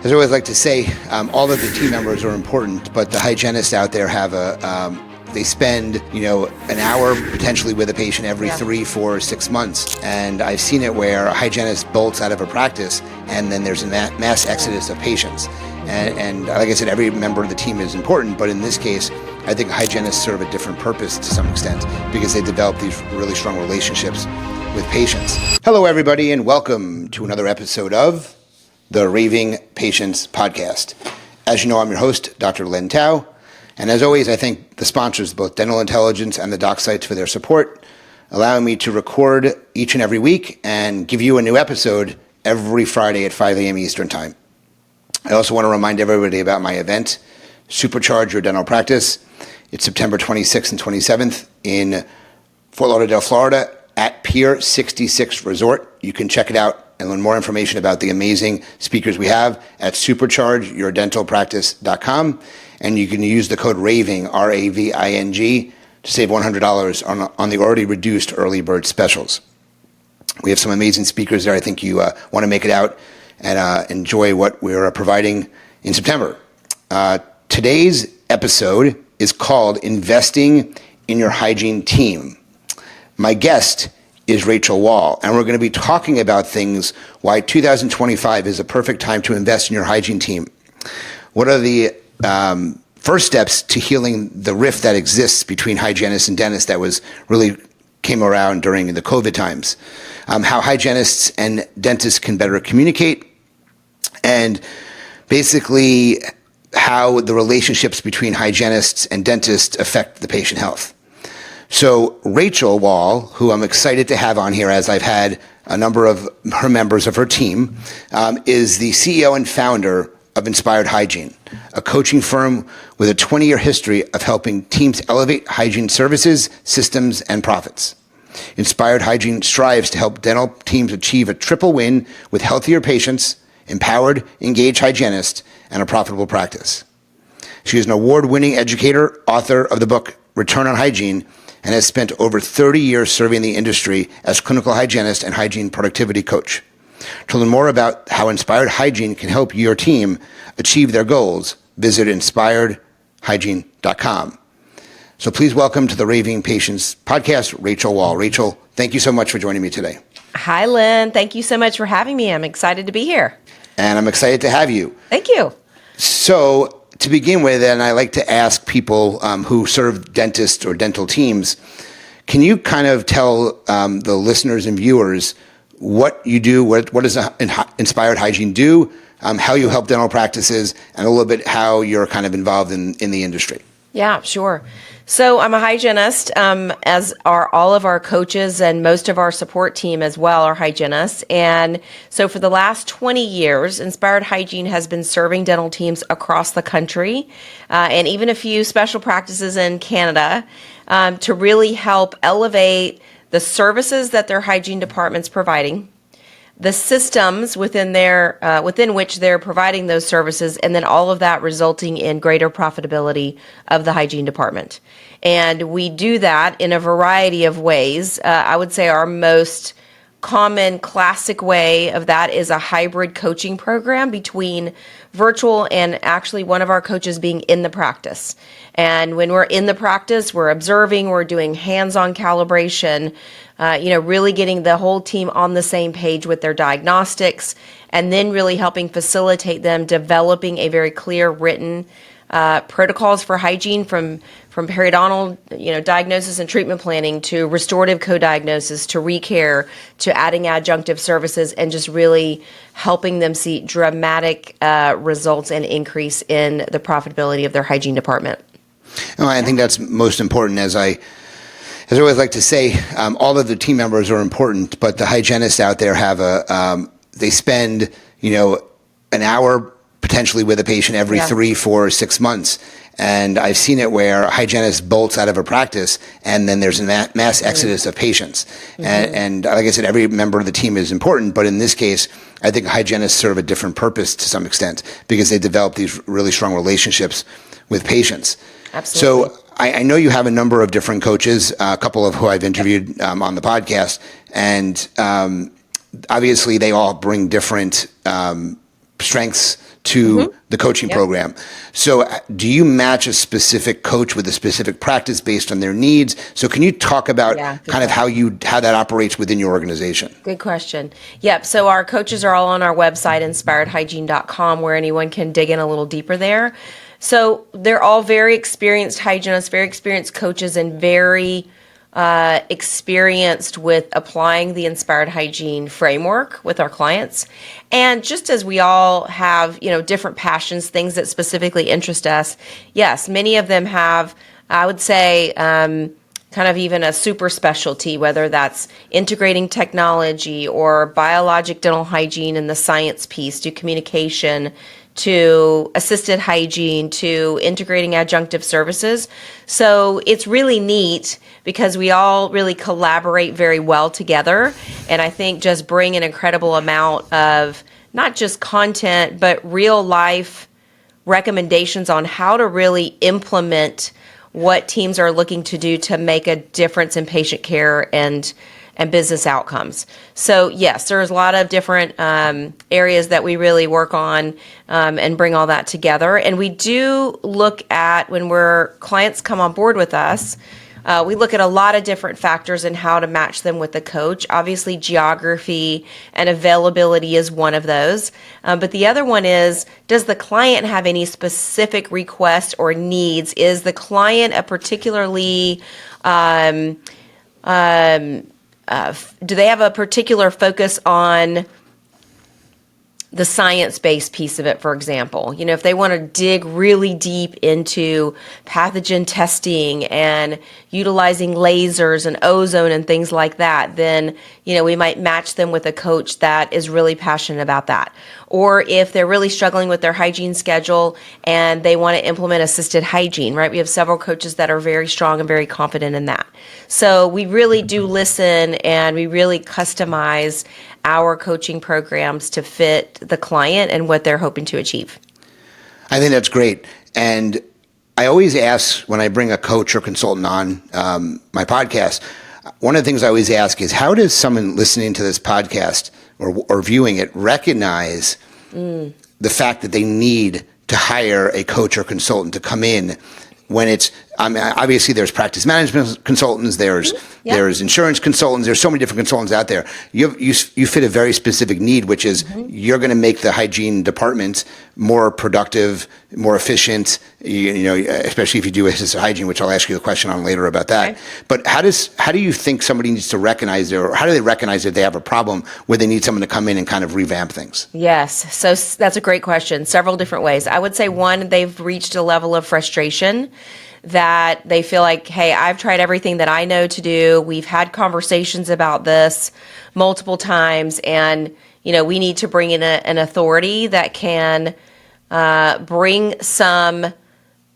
As I always like to say, all of the team members are important, but the hygienists out there have they spend, an hour potentially with a patient every 3, 4, 6 months. And I've seen it where a hygienist bolts out of a practice and then there's a mass exodus of patients. And like I said, every member of the team is important, but in this case, I think hygienists serve a different purpose to some extent because they develop these really strong relationships with patients. Hello, everybody, and welcome to another episode of the Raving Patients Podcast. As you know, I'm your host, Dr. Len Tau. And as always, I thank the sponsors, both Dental Intelligence and the Doc Sites, for their support, allowing me to record each and every week and give you a new episode every Friday at 5 a.m. Eastern Time. I also want to remind everybody about my event, Supercharge Your Dental Practice. It's September 26th and 27th in Fort Lauderdale, Florida, at Pier 66 Resort. You can check it out and learn more information about the amazing speakers we have at superchargeyourdentalpractice.com. And you can use the code RAVING, R-A-V-I-N-G, to save $100 on the already reduced early bird specials. We have some amazing speakers there. I think you want to make it out and enjoy what we're providing in September. Today's episode is called Investing in Your Hygiene Team. My guest is Rachel Wall, and we're going to be talking about things why 2025 is a perfect time to invest in your hygiene team. What are the first steps to healing the rift that exists between hygienists and dentists that really came around during the COVID times? How hygienists and dentists can better communicate, and basically how the relationships between hygienists and dentists affect the patient health. So Rachel Wall, who I'm excited to have on here as I've had a number of her members of her team, is the CEO and founder of Inspired Hygiene, a coaching firm with a 20-year history of helping teams elevate hygiene services, systems, and profits. Inspired Hygiene strives to help dental teams achieve a triple win with healthier patients, empowered, engaged hygienists, and a profitable practice. She is an award-winning educator, author of the book Return on Hygiene, and has spent over 30 years serving the industry as clinical hygienist and hygiene productivity coach. To learn more about how Inspired Hygiene can help your team achieve their goals, visit inspiredhygiene.com. So please welcome to the Raving Patients Podcast, Rachel Wall. Rachel, thank you so much for joining me today. Hi, Len. Thank you so much for having me. I'm excited to be here. And I'm excited to have you. Thank you. So to begin with, and I like to ask people who serve dentists or dental teams, can you kind of tell the listeners and viewers what you do, what does Inspired Hygiene do, how you help dental practices, and a little bit how you're kind of involved in the industry? Yeah, sure. So I'm a hygienist, as are all of our coaches, and most of our support team as well are hygienists. And so for the last 20 years, Inspired Hygiene has been serving dental teams across the country, and even a few special practices in Canada, to really help elevate the services that their hygiene department's providing, the systems within which they're providing those services, and then all of that resulting in greater profitability of the hygiene department. And we do that in a variety of ways. I would say our most common classic way of that is a hybrid coaching program between virtual and actually one of our coaches being in the practice. And when we're in the practice, we're observing, we're doing hands-on calibration, really getting the whole team on the same page with their diagnostics, and then really helping facilitate them developing a very clear written protocols for hygiene from periodontal, diagnosis and treatment planning to restorative co-diagnosis to recare to adding adjunctive services, and just really helping them see dramatic results and increase in the profitability of their hygiene department. Oh, I think that's most important. As I always like to say, all of the team members are important, but the hygienists out there have they spend, an hour potentially with a patient every 3, 4, 6 months. And I've seen it where a hygienist bolts out of a practice and then there's a mass exodus of patients. And like I said, every member of the team is important, but in this case, I think hygienists serve a different purpose to some extent because they develop these really strong relationships with patients. Absolutely. So I know you have a number of different coaches, a couple of who I've interviewed on the podcast, and obviously they all bring different strengths to the coaching program. So do you match a specific coach with a specific practice based on their needs? So can you talk about kind of how that operates within your organization? Good question. Yep. So our coaches are all on our website, inspiredhygiene.com, where anyone can dig in a little deeper there. So they're all very experienced hygienists, very experienced coaches, and very experienced with applying the Inspired Hygiene framework with our clients. And just as we all have, different passions, things that specifically interest us, yes, many of them have, I would say, kind of even a super specialty, whether that's integrating technology or biologic dental hygiene and the science piece, to communication, to assisted hygiene, to integrating adjunctive services. So it's really neat because we all really collaborate very well together. And I think just bring an incredible amount of not just content, but real life recommendations on how to really implement what teams are looking to do to make a difference in patient care and business outcomes. So yes, there's a lot of different areas that we really work on and bring all that together. And we do look at, when clients come on board with us, we look at a lot of different factors and how to match them with the coach. Obviously, geography and availability is one of those. But the other one is, does the client have any specific requests or needs? Is the client a particularly do they have a particular focus on the science-based piece of it, for example? If they want to dig really deep into pathogen testing and utilizing lasers and ozone and things like that, then, we might match them with a coach that is really passionate about that. Or if they're really struggling with their hygiene schedule and they want to implement assisted hygiene, right? We have several coaches that are very strong and very confident in that. So we really do listen, and we really customize our coaching programs to fit the client and what they're hoping to achieve. I think that's great. And I always ask, when I bring a coach or consultant on my podcast, one of the things I always ask is, how does someone listening to this podcast or viewing it recognize the fact that they need to hire a coach or consultant to come in when it's, obviously there's practice management consultants, there's insurance consultants, there's so many different consultants out there. You fit a very specific need, which is you're going to make the hygiene department more productive, more efficient, especially if you do assisted hygiene, which I'll ask you a question on later about that. Okay. But how do you think somebody needs to recognize or how do they recognize that they have a problem where they need someone to come in and kind of revamp things? Yes. So that's a great question. Several different ways. I would say, one, they've reached a level of frustration that they feel like, hey, I've tried everything that I know to do. We've had conversations about this multiple times, and we need to bring in an authority that can bring some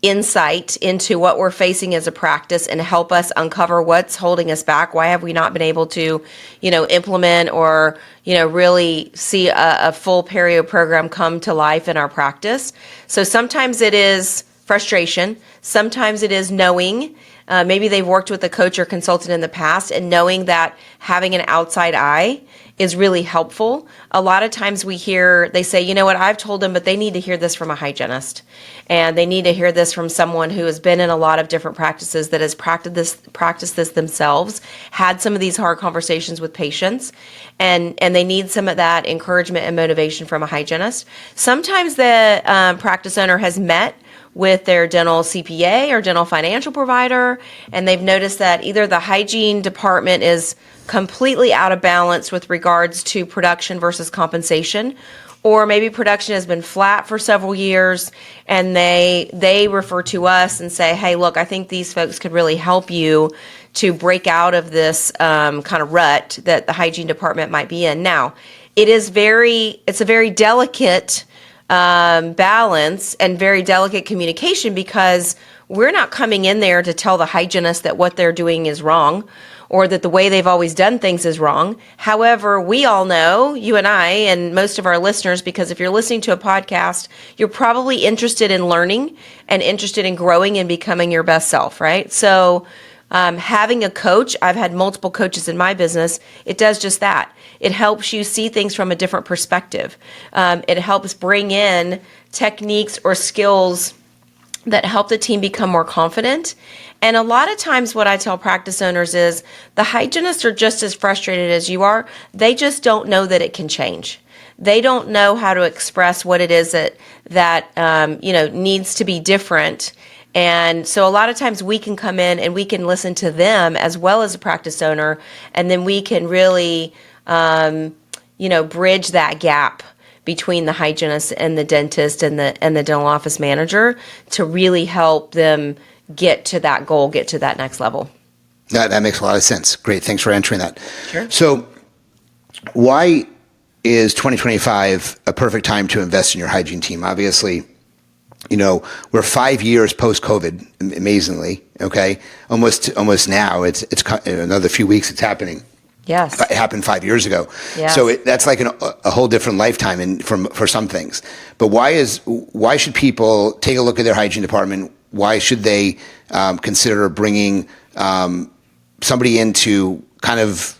insight into what we're facing as a practice and help us uncover what's holding us back. Why have we not been able to, implement or, really see a full perio program come to life in our practice? So sometimes it is frustration. Sometimes it is knowing, maybe they've worked with a coach or consultant in the past, and knowing that having an outside eye is really helpful. A lot of times they say, I've told them, but they need to hear this from a hygienist. And they need to hear this from someone who has been in a lot of different practices, that has practiced this themselves, had some of these hard conversations with patients, and they need some of that encouragement and motivation from a hygienist. Sometimes the practice owner has met with their dental CPA or dental financial provider, and they've noticed that either the hygiene department is completely out of balance with regards to production versus compensation, or maybe production has been flat for several years, and they refer to us and say, hey, look, I think these folks could really help you to break out of this kind of rut that the hygiene department might be in. Now, it's a very delicate balance and very delicate communication, because we're not coming in there to tell the hygienist that what they're doing is wrong or that the way they've always done things is wrong. However, we all know, you and I and most of our listeners, because if you're listening to a podcast, you're probably interested in learning and interested in growing and becoming your best self, right? So having a coach, I've had multiple coaches in my business, it does just that. It helps you see things from a different perspective. It helps bring in techniques or skills that help the team become more confident. And a lot of times what I tell practice owners is the hygienists are just as frustrated as you are. They just don't know that it can change. They don't know how to express what it is that needs to be different. And so a lot of times we can come in and we can listen to them as well as a practice owner, and then we can really, bridge that gap between the hygienist and the dentist and the dental office manager to really help them get to that goal, get to that next level. That makes a lot of sense. Great. Thanks for answering that. Sure. So why is 2025 a perfect time to invest in your hygiene team? Obviously, we're 5 years post-COVID, amazingly, okay? Almost now. It's another few weeks it's happening. Yes. It happened 5 years ago. Yes. So that's like a whole different lifetime for some things. But why should people take a look at their hygiene department? Why should they consider bringing somebody in to kind of,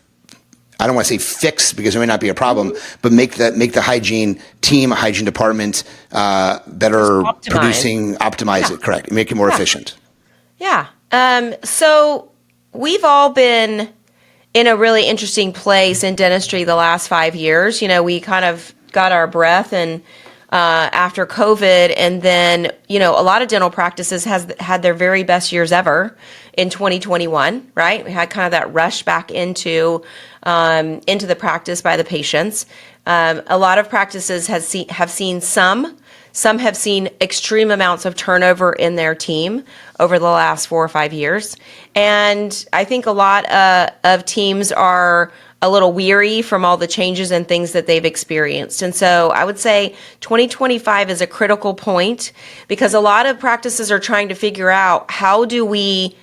I don't want to say fix, because it may not be a problem, but make the hygiene team, a hygiene department better producing, optimize it, correct, make it more efficient. Yeah. So we've all been in a really interesting place in dentistry the last 5 years. We kind of got our breath and after COVID, and then, a lot of dental practices has had their very best years ever in 2021, right? We had kind of that rush back into the practice by the patients. A lot of practices have seen some have seen extreme amounts of turnover in their team over the last 4 or 5 years. And I think a lot of teams are a little weary from all the changes and things that they've experienced. And so I would say 2025 is a critical point, because a lot of practices are trying to figure out how do we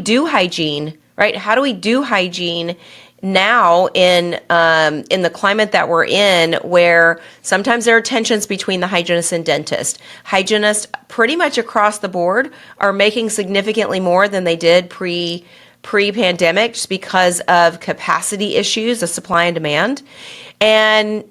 do hygiene, right? How do we do hygiene now in the climate that we're in, where sometimes there are tensions between the hygienist and dentist. Hygienists pretty much across the board are making significantly more than they did pre-pandemic, just because of capacity issues, the supply and demand. And,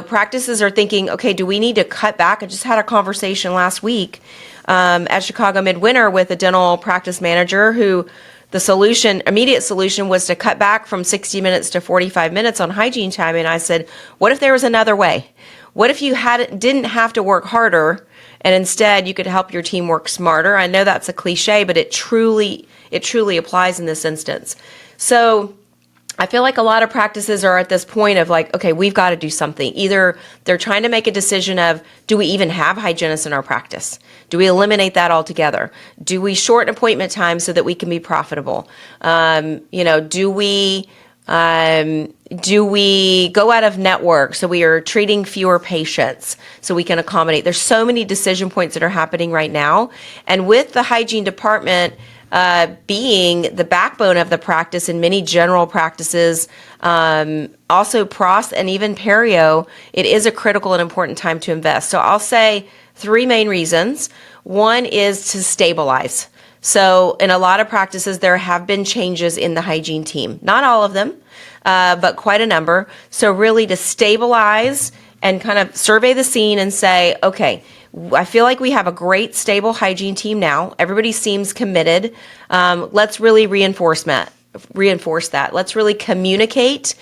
practices are thinking, okay, do we need to cut back? I just had a conversation last week at Chicago Midwinter with a dental practice manager who the immediate solution was to cut back from 60 minutes to 45 minutes on hygiene time. And I said, what if there was another way? What if you didn't have to work harder, and instead you could help your team work smarter? I know that's a cliche, but it truly applies in this instance. So I feel like a lot of practices are at this point of like, okay, we've got to do something. Either they're trying to make a decision of, do we even have hygienists in our practice? Do we eliminate that altogether? Do we shorten appointment time so that we can be profitable? Do we go out of network so we are treating fewer patients so we can accommodate? There's so many decision points that are happening right now. And with the hygiene department being the backbone of the practice in many general practices, also pros and even perio, it is a critical and important time to invest. So I'll say 3 main reasons. One is to stabilize. So in a lot of practices, there have been changes in the hygiene team. Not all of them, but quite a number. So really to stabilize and kind of survey the scene and say, okay, I feel like we have a great, stable hygiene team now. Everybody seems committed. Let's really reinforce that. Let's really communicate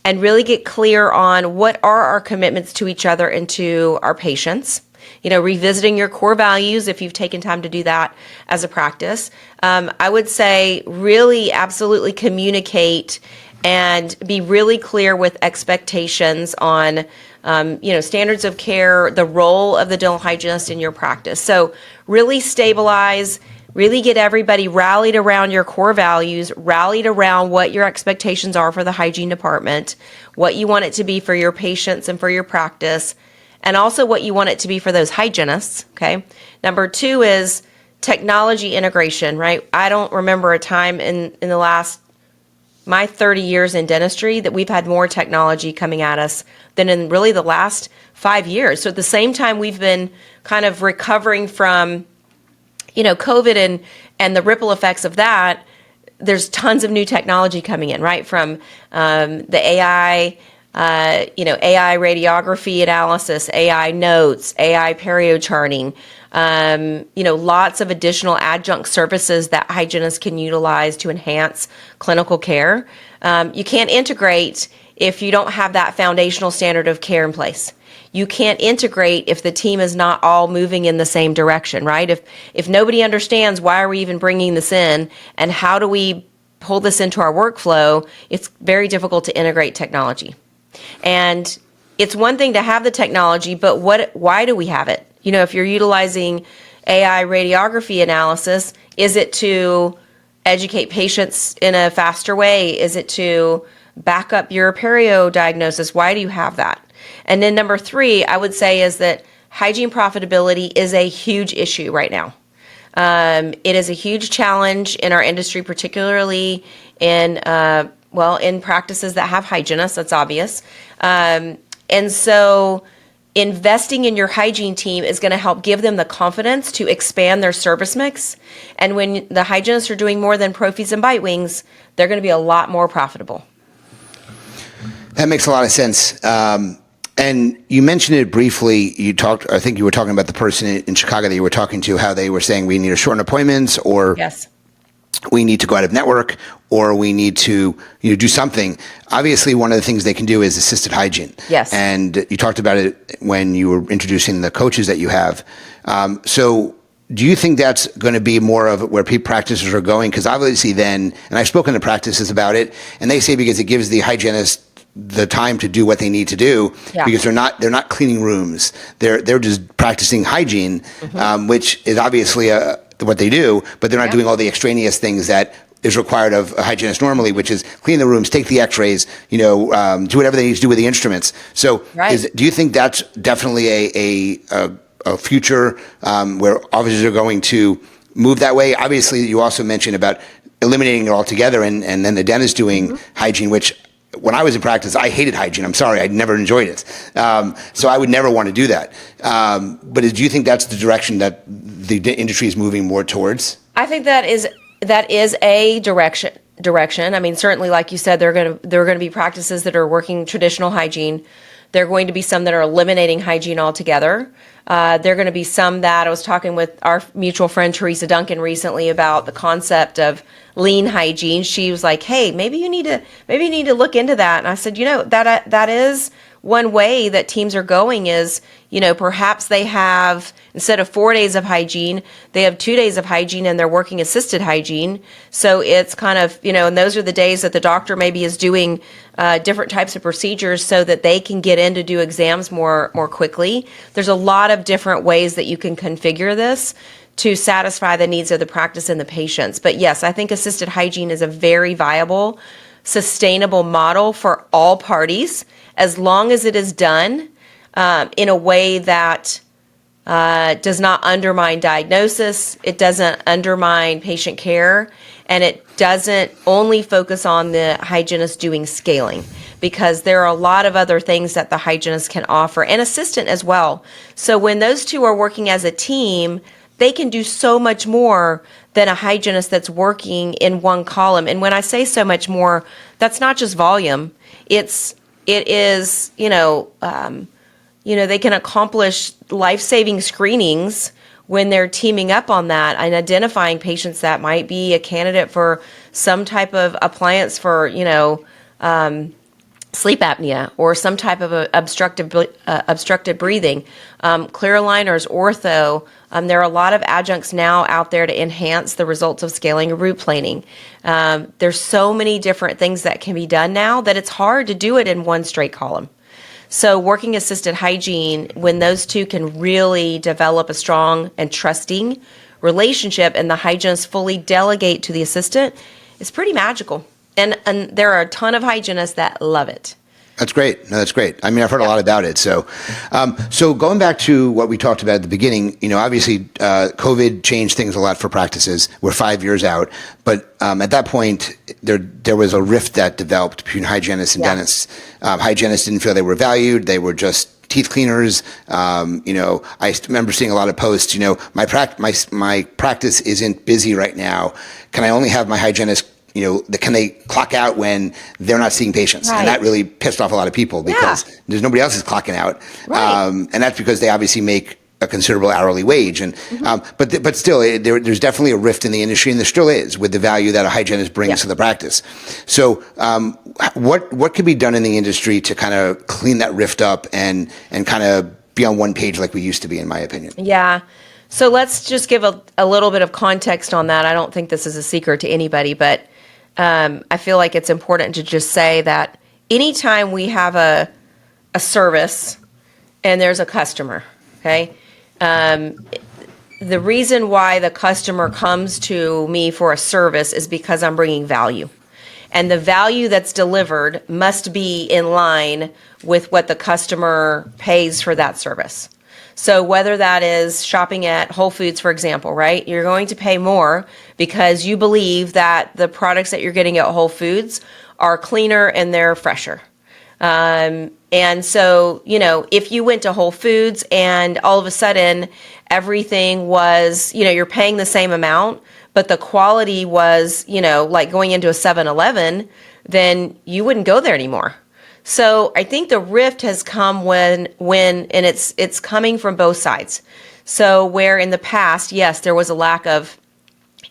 and really get clear on what are our commitments to each other and to our patients. Revisiting your core values if you've taken time to do that as a practice. I would say really absolutely communicate and be really clear with expectations on standards of care, the role of the dental hygienist in your practice. So really stabilize, really get everybody rallied around your core values, rallied around what your expectations are for the hygiene department, what you want it to be for your patients and for your practice, and also what you want it to be for those hygienists, okay? Number 2 is technology integration, right? I don't remember a time in the last my 30 years in dentistry that we've had more technology coming at us than in really the last 5 years. So at the same time we've been kind of recovering from, COVID and the ripple effects of that, there's tons of new technology coming in, right? From the AI AI radiography analysis, AI notes, AI perio charting, lots of additional adjunct services that hygienists can utilize to enhance clinical care. You can't integrate if you don't have that foundational standard of care in place. You can't integrate if the team is not all moving in the same direction, right? If nobody understands why are we even bringing this in and how do we pull this into our workflow, it's very difficult to integrate technology. And it's one thing to have the technology, but why do we have it? If you're utilizing AI radiography analysis, is it to educate patients in a faster way? Is it to back up your perio diagnosis? Why do you have that? And then number 3, I would say is that hygiene profitability is a huge issue right now. It is a huge challenge in our industry, particularly in practices that have hygienists, that's obvious. And so investing in your hygiene team is going to help give them the confidence to expand their service mix. And when the hygienists are doing more than prophies and bite wings, they're going to be a lot more profitable. That makes a lot of sense. And you mentioned it briefly. I think you were talking about the person in Chicago that you were talking to, how they were saying we need to shorten appointments, or yes, we need to go out of network, or we need to do something. Obviously, one of the things they can do is assisted hygiene. Yes. And you talked about it when you were introducing the coaches that you have. So do you think that's going to be more of where practices are going? Because obviously then, and I've spoken to practices about it, and they say because it gives the hygienist the time to do what they need to do, because they're not cleaning rooms. They're just practicing hygiene, which is obviously what they do, but they're not doing all the extraneous things that is required of a hygienist normally, which is clean the rooms, take the x-rays, do whatever they need to do with the instruments. So do you think that's definitely a future where offices are going to move that way? Obviously, you also mentioned about eliminating it altogether and then the dentist doing hygiene, which when I was in practice, I hated hygiene. I'm sorry, I never enjoyed it. So I would never want to do that. But do you think that's the direction that the industry is moving more towards? I think that is a direction. I mean, certainly, like you said, there are going to be practices that are working traditional hygiene. There are going to be some that are eliminating hygiene altogether. There are going to be some that I was talking with our mutual friend Teresa Duncan recently about the concept of lean hygiene. She was like, "Hey, maybe you need to look into that." And I said, that is one way that teams are going is, perhaps they have, instead of 4 days of hygiene, they have 2 days of hygiene and they're working assisted hygiene. So it's kind of, and those are the days that the doctor maybe is doing different types of procedures so that they can get in to do exams more quickly. There's a lot of different ways that you can configure this to satisfy the needs of the practice and the patients. But yes, I think assisted hygiene is a very viable, sustainable model for all parties, as long as it is done in a way that does not undermine diagnosis, it doesn't undermine patient care, and it doesn't only focus on the hygienist doing scaling, because there are a lot of other things that the hygienist can offer, and assistant as well. So when those two are working as a team, they can do so much more than a hygienist that's working in one column. And when I say so much more, that's not just volume. It is, they can accomplish life-saving screenings when they're teaming up on that and identifying patients that might be a candidate for some type of appliance for, sleep apnea or some type of obstructed breathing. Clear aligners, ortho. There are a lot of adjuncts now out there to enhance the results of scaling and root planing. There's so many different things that can be done now that it's hard to do it in one straight column. So working assisted hygiene, when those two can really develop a strong and trusting relationship and the hygienist fully delegate to the assistant, it's pretty magical. And there are a ton of hygienists that love it. That's great. No, that's great. I mean, I've heard a lot about it. So, so going back to what we talked about at the beginning, obviously COVID changed things a lot for practices. We're 5 years out, but at that point, there was a rift that developed between hygienists and dentists. Hygienists didn't feel they were valued. They were just teeth cleaners. I remember seeing a lot of posts. My practice isn't busy right now. Can I only have my hygienist can they clock out when they're not seeing patients? Right. And that really pissed off a lot of people because there's nobody else is clocking out. Right. And that's because they obviously make a considerable hourly wage. And but still, there's definitely a rift in the industry, and there still is, with the value that a hygienist brings to the practice. So what could be done in the industry to kind of clean that rift up and kind of be on one page like we used to be, in my opinion? Yeah. So let's just give a little bit of context on that. I don't think this is a secret to anybody, but I feel like it's important to just say that anytime we have a service and there's a customer, okay, the reason why the customer comes to me for a service is because I'm bringing value. And the value that's delivered must be in line with what the customer pays for that service. So whether that is shopping at Whole Foods, for example, right? You're going to pay more because you believe that the products that you're getting at Whole Foods are cleaner and they're fresher. And so, if you went to Whole Foods and all of a sudden everything was, you're paying the same amount, but the quality was, like going into a 7-Eleven, then you wouldn't go there anymore. So I think the rift has come when and it's coming from both sides. So where in the past, yes, there was a lack of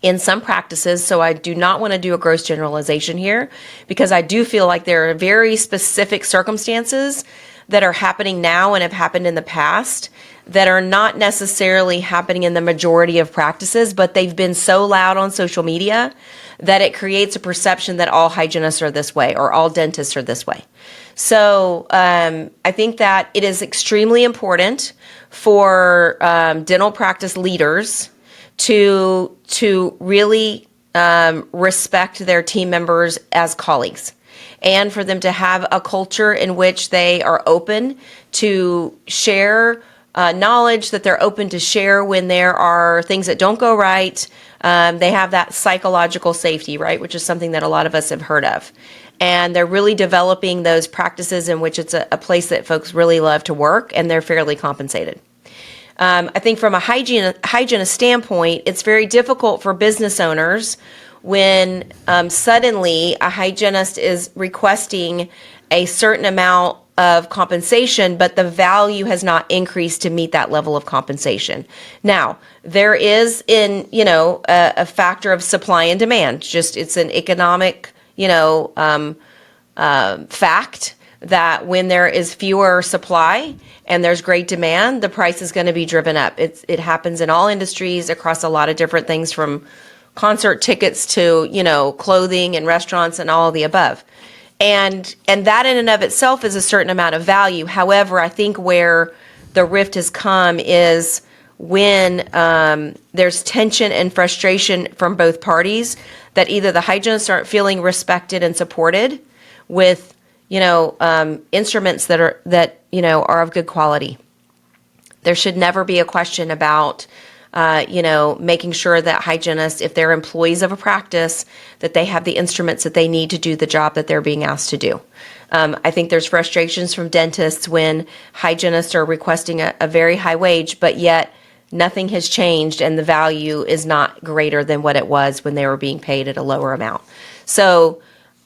in some practices, so I do not want to do a gross generalization here, because I do feel like there are very specific circumstances that are happening now and have happened in the past that are not necessarily happening in the majority of practices, but they've been so loud on social media that it creates a perception that all hygienists are this way or all dentists are this way. So I think that it is extremely important for dental practice leaders to really respect their team members as colleagues, and for them to have a culture in which they are open to share knowledge, that they're open to share when there are things that don't go right. They have that psychological safety, right, which is something that a lot of us have heard of. And they're really developing those practices in which it's a place that folks really love to work, and they're fairly compensated. I think from a hygienist standpoint, it's very difficult for business owners when suddenly a hygienist is requesting a certain amount of compensation, but the value has not increased to meet that level of compensation. Now, there is a factor of supply and demand. Just it's an economic, fact that when there is fewer supply and there's great demand, the price is going to be driven up. It happens in all industries across a lot of different things, from concert tickets to, clothing and restaurants and all of the above. And that in and of itself is a certain amount of value. However, I think where the rift has come is when there's tension and frustration from both parties, that either the hygienists aren't feeling respected and supported with instruments that are of good quality. There should never be a question about making sure that hygienists, if they're employees of a practice, that they have the instruments that they need to do the job that they're being asked to do. I think there's frustrations from dentists when hygienists are requesting a very high wage, but yet nothing has changed and the value is not greater than what it was when they were being paid at a lower amount. So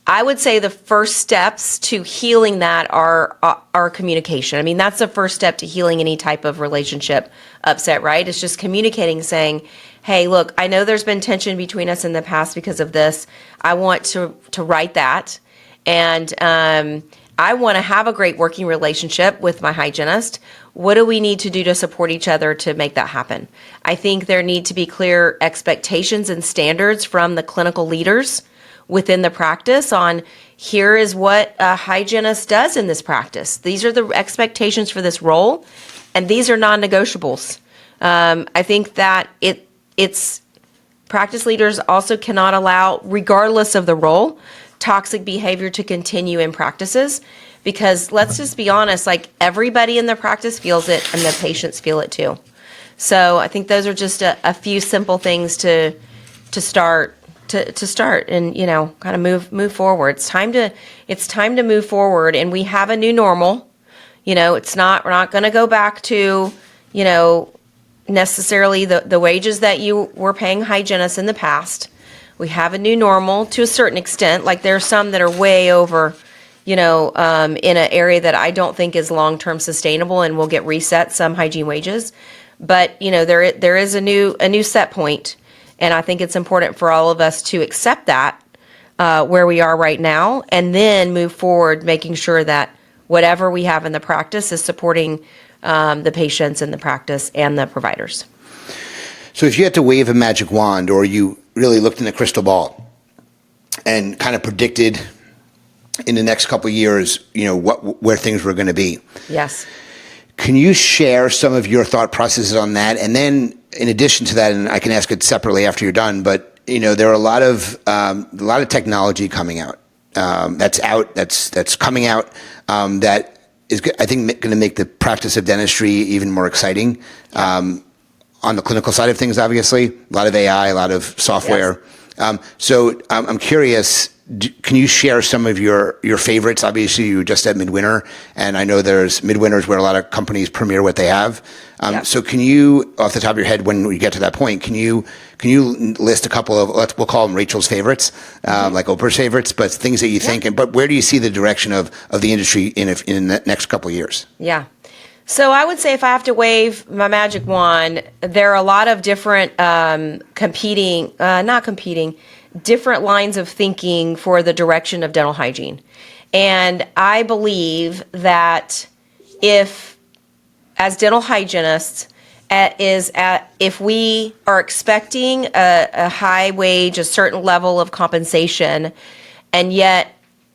I would say the first steps to healing that are communication. I mean, that's the first step to healing any type of relationship upset, right? It's just communicating, saying, hey, look, I know there's been tension between us in the past because of this. I want to right that. And I want to have a great working relationship with my hygienist. What do we need to do to support each other to make that happen? I think there need to be clear expectations and standards from the clinical leaders within the practice on, here is what a hygienist does in this practice. These are the expectations for this role, and these are non-negotiables. I think that it's practice leaders also cannot allow, regardless of the role, toxic behavior to continue in practices, because let's just be honest, like everybody in the practice feels it and the patients feel it too. So I think those are just a few simple things to start and kind of move forward. It's time to move forward, and we have a new normal. We're not going to go back to necessarily the wages that you were paying hygienists in the past. We have a new normal to a certain extent. Like there are some that are way over, in an area that I don't think is long-term sustainable and will get reset, some hygiene wages. But, there is a new set point, and I think it's important for all of us to accept that where we are right now, and then move forward, making sure that whatever we have in the practice is supporting the patients in the practice and the providers. So if you had to wave a magic wand, or you really looked in a crystal ball and kind of predicted in the next couple of years, where things were going to be. Yes. Can you share some of your thought processes on that? And then in addition to that, and I can ask it separately after you're done, but there are a lot of technology coming out. That's coming out that is, I think, going to make the practice of dentistry even more exciting. On the clinical side of things, obviously, a lot of AI, a lot of software. Yes. So I'm curious, can you share some of your favorites? Obviously, you were just at Midwinter, and I know there's Midwinters where a lot of companies premiere what they have. So can you, off the top of your head, when we get to that point, can you list a couple of, we'll call them Rachel's favorites, like Oprah's favorites, but things that you think, but where do you see the direction of the industry in the next couple of years? Yeah. So I would say if I have to wave my magic wand, there are a lot of different different lines of thinking for the direction of dental hygiene. And I believe that as dental hygienists, if we are expecting a high wage, a certain level of compensation, and yet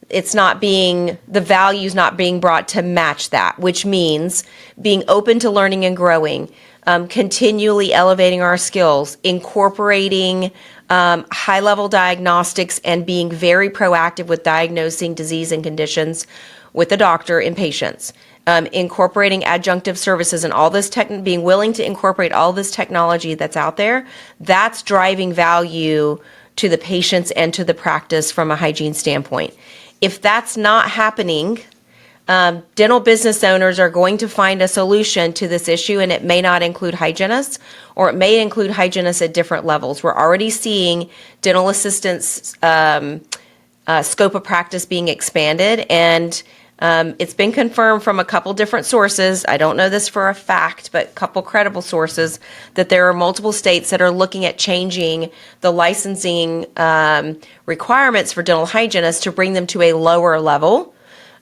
the value's not being brought to match that, which means being open to learning and growing, continually elevating our skills, incorporating high-level diagnostics, and being very proactive with diagnosing disease and conditions with the doctor in patients, incorporating adjunctive services and all this being willing to incorporate all this technology that's out there, that's driving value to the patients and to the practice from a hygiene standpoint. If that's not happening, dental business owners are going to find a solution to this issue, and it may not include hygienists, or it may include hygienists at different levels. We're already seeing dental assistants' scope of practice being expanded, and it's been confirmed from a couple different sources. I don't know this for a fact, but a couple credible sources, that there are multiple states that are looking at changing the licensing requirements for dental hygienists to bring them to a lower level.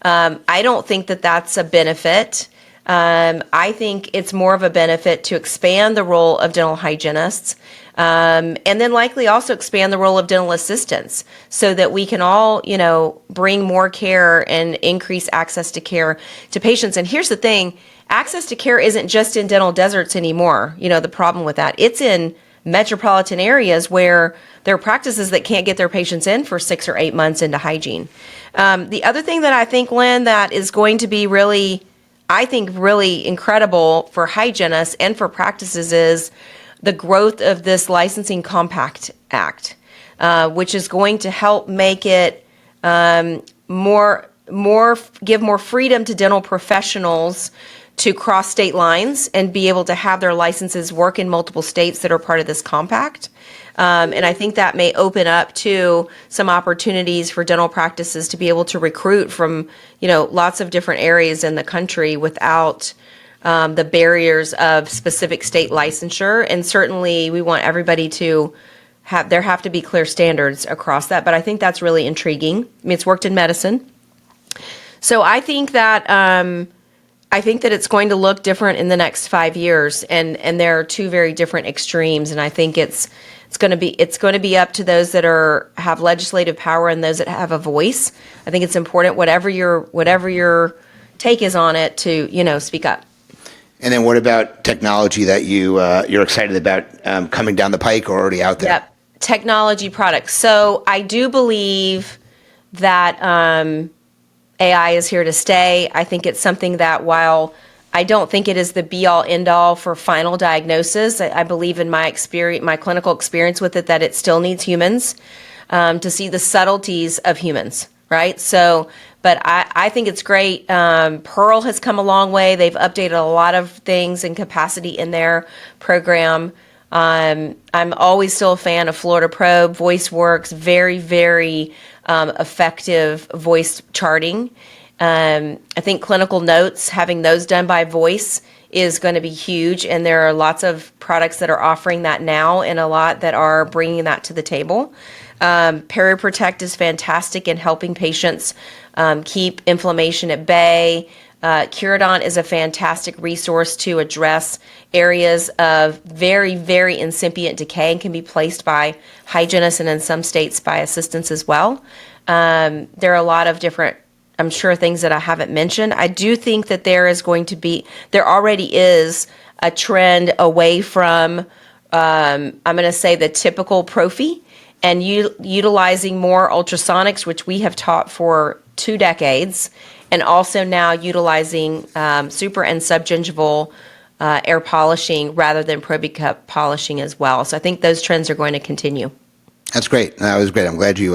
I don't think that that's a benefit. I think it's more of a benefit to expand the role of dental hygienists, and then likely also expand the role of dental assistants so that we can all, bring more care and increase access to care to patients. And here's the thing, access to care isn't just in dental deserts anymore. The problem with that, it's in metropolitan areas where there are practices that can't get their patients in for 6 or 8 months into hygiene. The other thing that I think, Len, that is going to be really incredible for hygienists and for practices is the growth of this Licensing Compact Act, which is going to help make it give more freedom to dental professionals to cross state lines and be able to have their licenses work in multiple states that are part of this compact. And I think that may open up to some opportunities for dental practices to be able to recruit from, lots of different areas in the country without the barriers of specific state licensure. And certainly we want everybody to have to be clear standards across that. But I think that's really intriguing. It's worked in medicine. So I think that it's going to look different in the next 5 years, and there are two very different extremes. And I think it's going to be up to those that have legislative power and those that have a voice. I think it's important, whatever your take is on it, to speak up. And then what about technology that you're excited about coming down the pike or already out there? Yep, technology products. So I do believe that AI is here to stay. I think it's something that, while I don't think it is the be-all, end-all for final diagnosis, I believe in my clinical experience with it, that it still needs humans to see the subtleties of humans, right? So, but I think it's great. Pearl has come a long way. They've updated a lot of things and capacity in their program. I'm always still a fan of Florida Probe. Voice Works, very, very effective voice charting. I think clinical notes, having those done by voice is going to be huge. And there are lots of products that are offering that now and a lot that are bringing that to the table. PeriProtect is fantastic in helping patients keep inflammation at bay. Curadont is a fantastic resource to address areas of very, very incipient decay and can be placed by hygienists and in some states by assistants as well. There are a lot of different, I'm sure, things that I haven't mentioned. I do think that there already is a trend away from, I'm going to say, the typical prophy and utilizing more ultrasonics, which we have taught for 2 decades, and also now utilizing super and subgingival air polishing rather than probing cup polishing as well. So I think those trends are going to continue. That's great. That was great. I'm glad we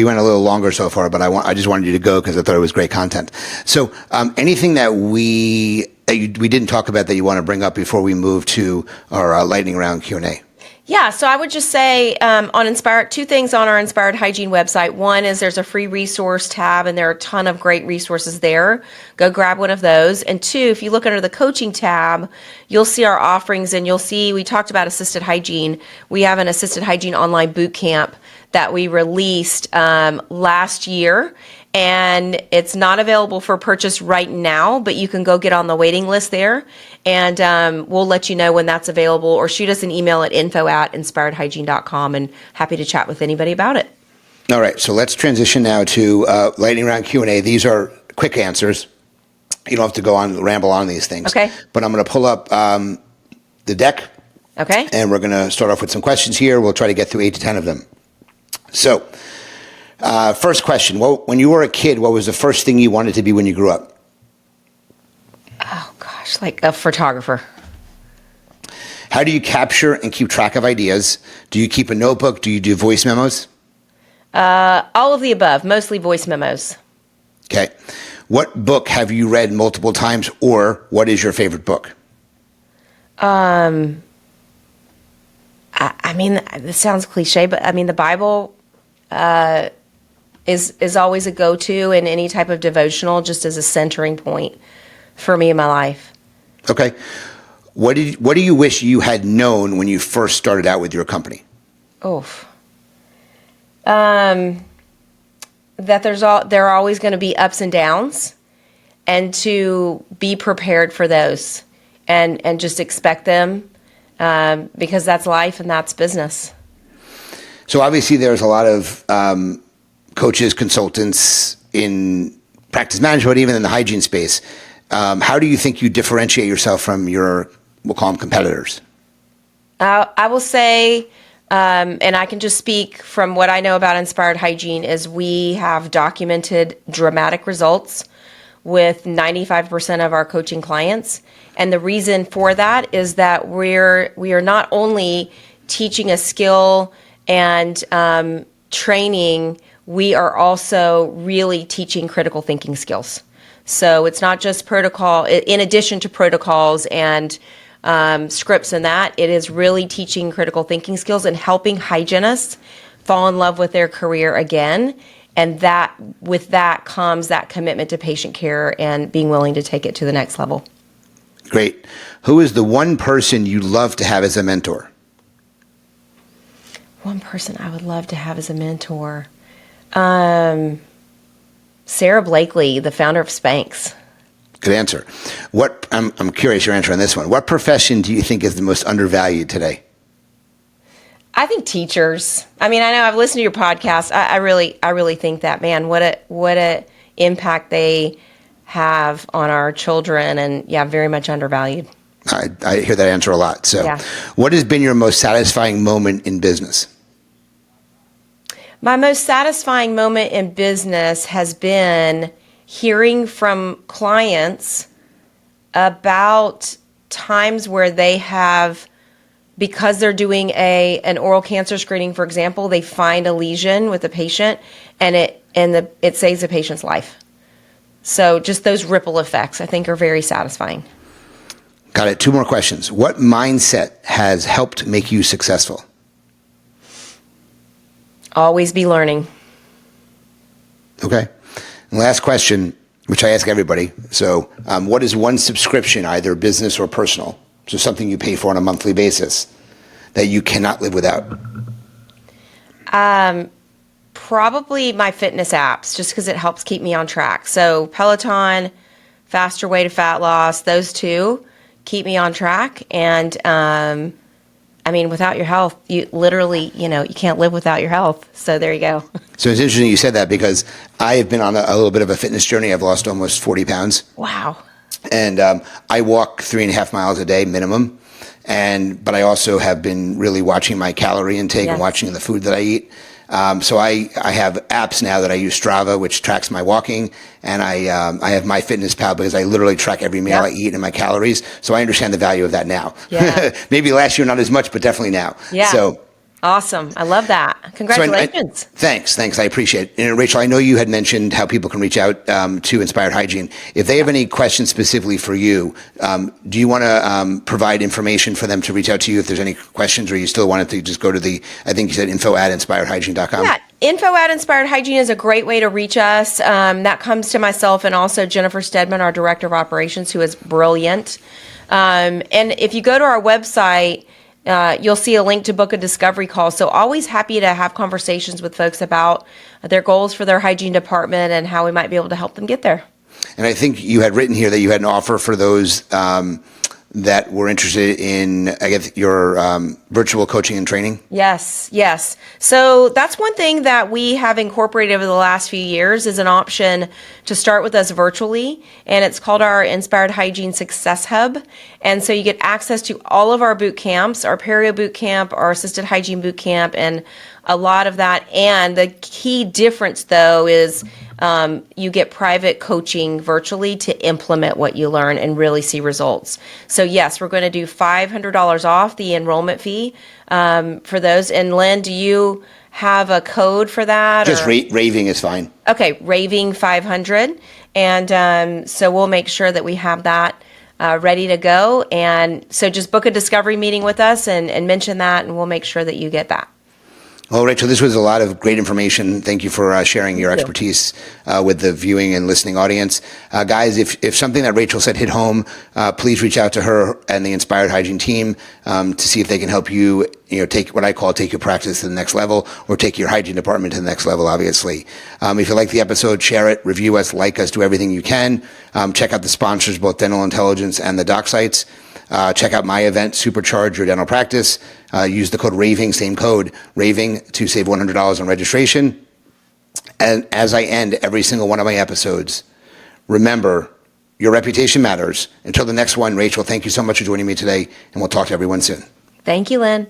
went a little longer so far, but I just wanted you to go because I thought it was great content. So anything that we didn't talk about that you want to bring up before we move to our lightning round Q&A? Yeah, so I would just say on Inspired, 2 things on our Inspired Hygiene website. One is there's a free resource tab, and there are a ton of great resources there. Go grab one of those. And 2, if you look under the coaching tab, you'll see our offerings, and you'll see we talked about assisted hygiene. We have an assisted hygiene online boot camp that we released last year. And it's not available for purchase right now, but you can go get on the waiting list there, and we'll let you know when that's available, or shoot us an email at info@inspiredhygiene.com, and happy to chat with anybody about it. All right, so let's transition now to lightning round Q&A. These are quick answers. You don't have to go on ramble on these things. Okay. But I'm going to pull up the deck. Okay. And we're going to start off with some questions here. We'll try to get through 8 to 10 of them. So, first question. Well, when you were a kid, what was the first thing you wanted to be when you grew up? Oh, gosh, like a photographer. How do you capture and keep track of ideas? Do you keep a notebook? Do you do voice memos? All of the above, mostly voice memos. Okay. What book have you read multiple times, or what is your favorite book? I mean, this sounds cliche, but I mean, the Bible is always a go-to in any type of devotional, just as a centering point for me in my life. Okay. What do you wish you had known when you first started out with your company? That there are always going to be ups and downs, and to be prepared for those, and just expect them, because that's life and that's business. So obviously there's a lot of coaches, consultants in practice management, but even in the hygiene space. How do you think you differentiate yourself from your, we'll call them, competitors? I will say, and I can just speak from what I know about Inspired Hygiene, is we have documented dramatic results with 95% of our coaching clients. And the reason for that is that we are not only teaching a skill and training, we are also really teaching critical thinking skills. So it's not just protocol, in addition to protocols and scripts and that, it is really teaching critical thinking skills and helping hygienists fall in love with their career again. And that, with that comes that commitment to patient care and being willing to take it to the next level. Great. Who is the one person you love to have as a mentor? One person I would love to have as a mentor. Sarah Blakely, the founder of Spanx. Good answer. I'm curious your answer on this one. What profession do you think is the most undervalued today? I think teachers. I mean, I know I've listened to your podcast. I really think that, man, what a impact they have on our children, and yeah, very much undervalued. I hear that answer a lot. So, yeah. What has been your most satisfying moment in business? My most satisfying moment in business has been hearing from clients about times where they have, because they're doing an oral cancer screening, for example, they find a lesion with a patient, and it saves the patient's life. So just those ripple effects, I think, are very satisfying. Got it. 2 more questions. What mindset has helped make you successful? Always be learning. Okay. And last question, which I ask everybody. So, what is one subscription, either business or personal, so something you pay for on a monthly basis, that you cannot live without? Probably my fitness apps, just because it helps keep me on track. So Peloton, Faster Way to Fat Loss, those 2 keep me on track. And without your health, you literally, you can't live without your health. So there you go. So it's interesting you said that, because I have been on a little bit of a fitness journey. I've lost almost 40 pounds. Wow. And I walk 3.5 miles a day minimum. But I also have been really watching my calorie intake and watching the food that I eat. So I have apps now that I use, Strava, which tracks my walking, and I have MyFitnessPal, because I literally track every meal I eat and my calories. So I understand the value of that now. Yeah. Maybe last year not as much, but definitely now. Yeah. So awesome. I love that. Congratulations. Thanks. I appreciate it. And Rachel, I know you had mentioned how people can reach out to Inspired Hygiene. If they have any questions specifically for you, do you want to provide information for them to reach out to you if there's any questions, or you still want to just go to I think you said info@inspiredhygiene.com? Yeah. Info@inspiredhygiene is a great way to reach us. That comes to myself and also Jennifer Stedman, our Director of Operations, who is brilliant. And if you go to our website, you'll see a link to book a discovery call. So always happy to have conversations with folks about their goals for their hygiene department and how we might be able to help them get there. And I think you had written here that you had an offer for those that were interested in, I guess, your virtual coaching and training. Yes. So that's one thing that we have incorporated over the last few years, is an option to start with us virtually. And it's called our Inspired Hygiene Success Hub. And so you get access to all of our boot camps, our perio boot camp, our assisted hygiene boot camp, and a lot of that. And the key difference, though, is you get private coaching virtually to implement what you learn and really see results. So yes, we're going to do $500 off the enrollment fee for those. And Len, do you have a code for that? Just Raving is fine. Okay, Raving 500. And so we'll make sure that we have that ready to go. And so just book a discovery meeting with us and mention that, and we'll make sure that you get that. Well, Rachel, this was a lot of great information. Thank you for sharing your expertise with the viewing and listening audience. Guys, if something that Rachel said hit home, please reach out to her and the Inspired Hygiene team to see if they can help you, take what I call take your practice to the next level, or take your hygiene department to the next level, obviously. If you like the episode, share it, review us, like us, do everything you can. Check out the sponsors, both Dental Intelligence and the doc sites. Check out my event, Supercharge Your Dental Practice. Use the code RAVING, same code, RAVING, to save $100 on registration. And as I end every single one of my episodes, remember, your reputation matters. Until the next one, Rachel, thank you so much for joining me today, and we'll talk to everyone soon. Thank you, Len.